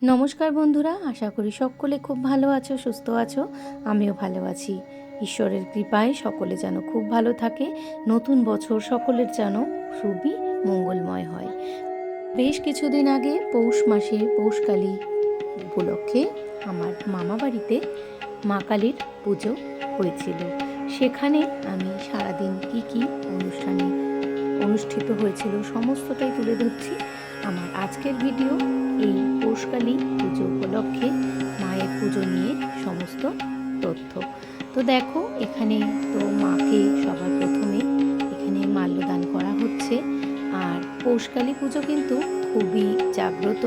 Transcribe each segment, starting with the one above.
নমস্কার বন্ধুরা, আশা করি সকলে খুব ভালো আছো, সুস্থ আছো। আমিও ভালো আছি। ঈশ্বরের কৃপায় সকলে যেন খুব ভালো থাকে। নতুন বছর সকলের যেন খুবই মঙ্গলময় হয়। বেশ কিছুদিন আগে পৌষ মাসে পৌষকালী উপলক্ষে আমার মামা বাড়িতে মা কালীর পুজো হয়েছিল। সেখানে আমি সারাদিন কী অনুষ্ঠানে অনুষ্ঠিত হয়েছিল সমস্তটাই তুলে ধরছি। আমার আজকের ভিডিও এই পৌষকালী পুজো উপলক্ষে মায়ের পুজো নিয়ে সমস্ত তথ্য। তো দেখো, এখানে তো মাকে সবার প্রথমে এখানে মাল্যদান করা হচ্ছে। আর পৌষকালী পুজো কিন্তু খুবই জাগ্রত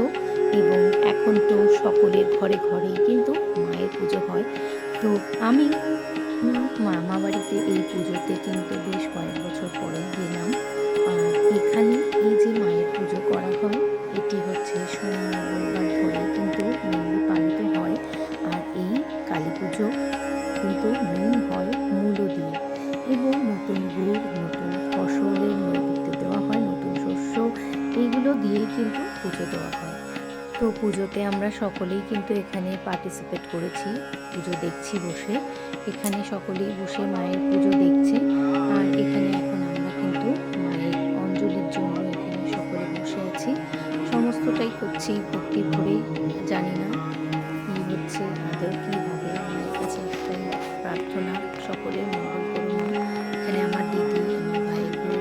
এবং এখন তো সকলের ঘরে ঘরেই কিন্তু মায়ের পুজো হয়। তো আমি মামা বাড়িতে এই পুজোতে কিন্তু বেশ কয়েক বছর পরে গেলাম। আর এখানে এই যে মায়ের পুজো করা হয়, এটি হচ্ছে সোমবার ধরে কিন্তু মেনলি পালিত হয়। আর এই কালী পুজো কিন্তু মেন হয় মূলো দিয়ে, এবং নতুন গুড়, নতুন ফসলের নৈবেদ্য দেওয়া হয়, নতুন শস্য, এইগুলো দিয়েই কিন্তু পুজো দেওয়া হয়। তো পুজোতে আমরা সকলেই কিন্তু এখানে পার্টিসিপেট করেছি, পুজো দেখছি বসে। এখানে সকলেই বসে মায়ের পুজো দেখছে। আর এখানে এখন আমরা কিন্তু মায়ের অঞ্জলির জন্য এখানে সকলে বসে আছি, সমস্তটাই করছি ভক্তি ভরে। জানি না কী হচ্ছে, আদৌ কী হবে, মায়ের কাছে একটাই প্রার্থনা, সকলের মঙ্গল করুন। এখানে আমার দিদি, আমার ভাইয়ের বোন,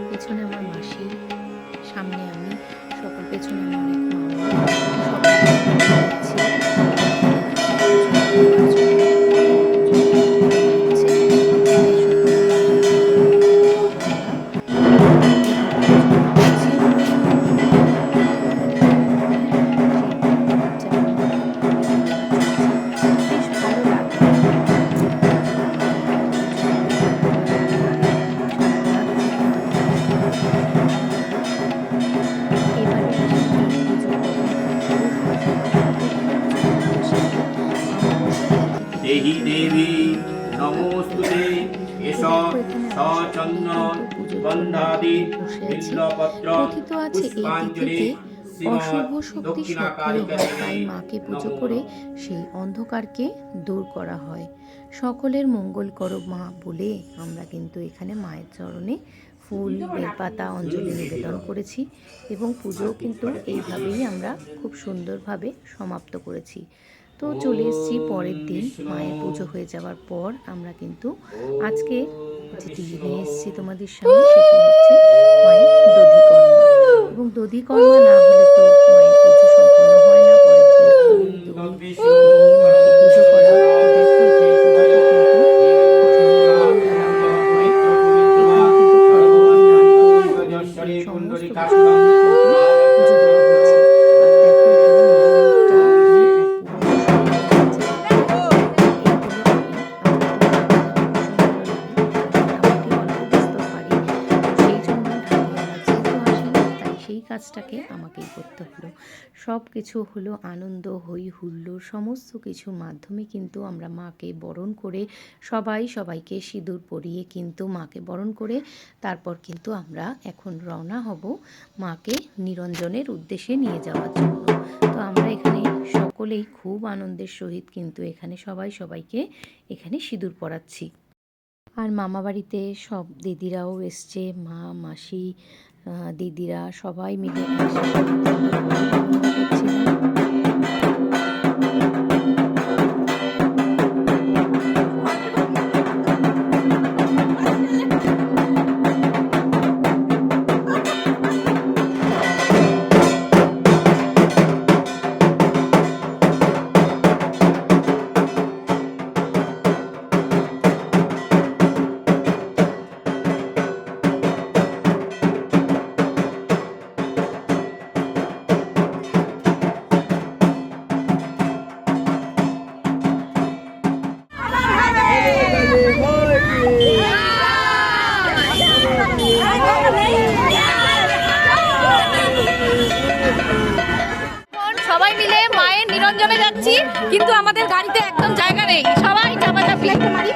পেছনে আমার মাসি, সামনে আমি, সকল পেছনে আমার এক মামা, সবাই আছি। দেহি দেবী নমস্তুতে। এসব সচন্দন গন্ধাদি বিল্লপত্র পুষ্পাঞ্জলি অশুভ শক্তি সক্রিয় হয়, তাই মাকে পুজো করে সেই অন্ধকারকে দূর করা হয়। সকলের মঙ্গল করো মা বলে আমরা কিন্তু এখানে মায়ের চরণে ফুল, বেলপাতা, অঞ্জলি নিবেদন করেছি এবং পুজো কিন্তু এইভাবেই আমরা খুব সুন্দরভাবে সমাপ্ত করেছি। তো চলে এসেছি পরের দিন। মায়ের পুজো হয়ে যাওয়ার পর আমরা কিন্তু আজকে যেটি নিয়ে এসেছি তোমাদের সামনে, সেটি হচ্ছে মায়ের দধিকর্মা। এবং দধিকর্মা না হলে তো মায়ের পুজো সম্পন্ন হয় না। পরের দিন মাকে পুজো করা। তো দেখো, এখানে পুজোটা কিন্তু কাজটাকে আমাকেই করতে হলো। সব কিছু হলো আনন্দ, হই হুল্লোড়, সমস্ত কিছুর মাধ্যমে কিন্তু আমরা মাকে বরণ করে সবাইকে সিঁদুর পরিয়ে কিন্তু মাকে বরণ করে তারপর কিন্তু আমরা এখন রওনা হব মাকে নিরঞ্জনের উদ্দেশ্যে নিয়ে যাওয়ার জন্য। তো আমরা এখানে সকলেই খুব আনন্দের সহিত কিন্তু এখানে সবাইকে এখানে সিঁদুর পরাচ্ছি। আর মামা বাড়িতে সব দিদিরাও এসছে, মা, মাসি, দিদিরা সবাই মিলে সবাই মিলে মায়ের নিরঞ্জনে যাচ্ছি, কিন্তু আমাদের গাড়িতে একদম জায়গা নেই। সবাই চাপাচাপি একটা মারি।